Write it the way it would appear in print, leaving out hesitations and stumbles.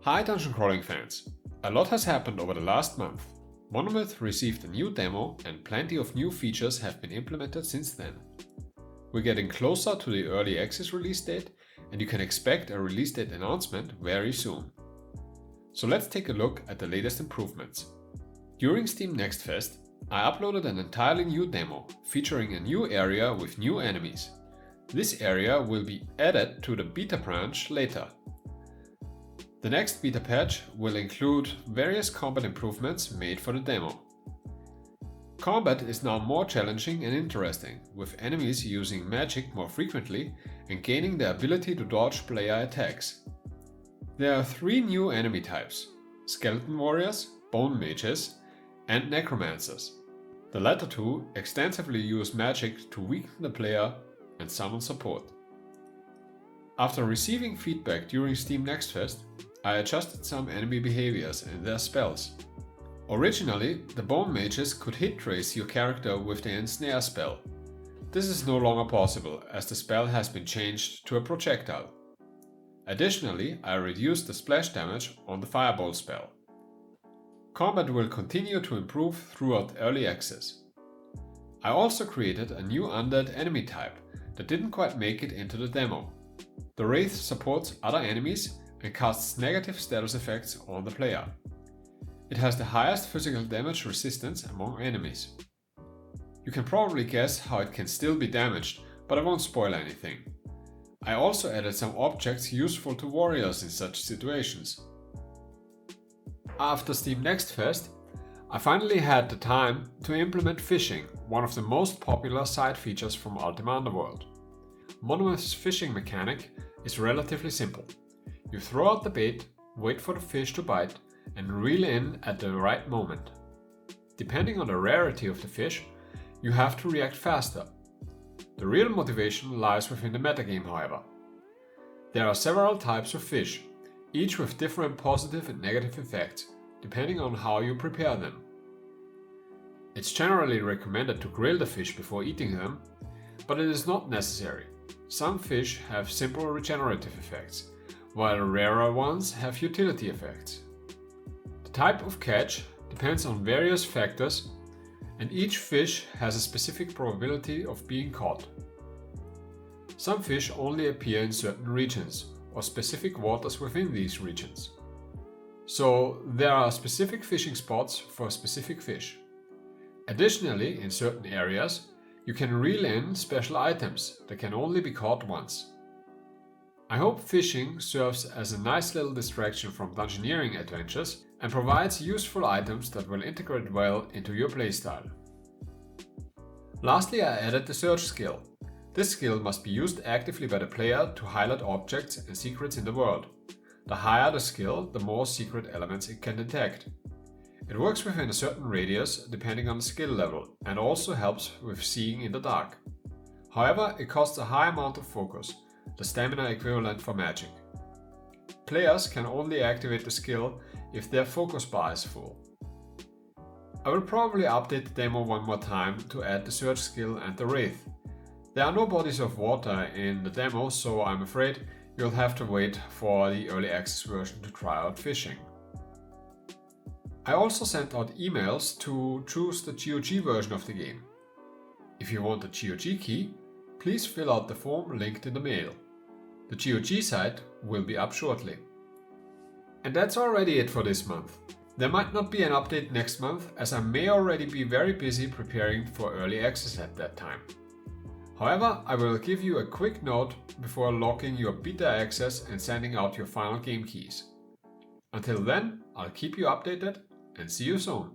Hi dungeon crawling fans! A lot has happened over the last month. MONOMYTH received a new demo and plenty of new features have been implemented since then. We're getting closer to the early access release date and you can expect a release date announcement very soon. So let's take a look at the latest improvements. During Steam Next Fest, I uploaded an entirely new demo featuring a new area with new enemies. This area will be added to the beta branch later. The next beta patch will include various combat improvements made for the demo. Combat is now more challenging and interesting, with enemies using magic more frequently and gaining the ability to dodge player attacks. There are 3 new enemy types: skeleton warriors, bone mages, and necromancers. The latter 2 extensively use magic to weaken the player and summon support. After receiving feedback during Steam Next Fest, I adjusted some enemy behaviors and their spells. Originally, the bone mages could hit trace your character with the ensnare spell. This is no longer possible as the spell has been changed to a projectile. Additionally, I reduced the splash damage on the fireball spell. Combat will continue to improve throughout early access. I also created a new undead enemy type that didn't quite make it into the demo. The Wraith supports other enemies and casts negative status effects on the player. It has the highest physical damage resistance among enemies. You can probably guess how it can still be damaged, but I won't spoil anything. I also added some objects useful to warriors in such situations. After Steam Next Fest, I finally had the time to implement fishing, one of the most popular side features from Ultima Underworld. MONOMYTH's fishing mechanic is relatively simple. You throw out the bait, wait for the fish to bite, and reel in at the right moment. Depending on the rarity of the fish, you have to react faster. The real motivation lies within the metagame, however. There are several types of fish, each with different positive and negative effects, depending on how you prepare them. It's generally recommended to grill the fish before eating them, but it is not necessary. Some fish have simple regenerative effects, while rarer ones have utility effects. The type of catch depends on various factors, and each fish has a specific probability of being caught. Some fish only appear in certain regions, or specific waters within these regions. So there are specific fishing spots for specific fish. Additionally, in certain areas, you can reel in special items that can only be caught once. I hope fishing serves as a nice little distraction from dungeoneering adventures and provides useful items that will integrate well into your playstyle. Lastly, I added the search skill. This skill must be used actively by the player to highlight objects and secrets in the world. The higher the skill, the more secret elements it can detect. It works within a certain radius depending on the skill level and also helps with seeing in the dark. However, it costs a high amount of focus, the stamina equivalent for magic. Players can only activate the skill if their focus bar is full. I will probably update the demo one more time to add the search skill and the Wraith. There are no bodies of water in the demo, so I'm afraid you'll have to wait for the early access version to try out fishing. I also sent out emails to choose the GOG version of the game. If you want the GOG key, please fill out the form linked in the mail. The GOG site will be up shortly. And that's already it for this month. There might not be an update next month, as I may already be very busy preparing for early access at that time. However, I will give you a quick note before locking your beta access and sending out your final game keys. Until then, I'll keep you updated and see you soon.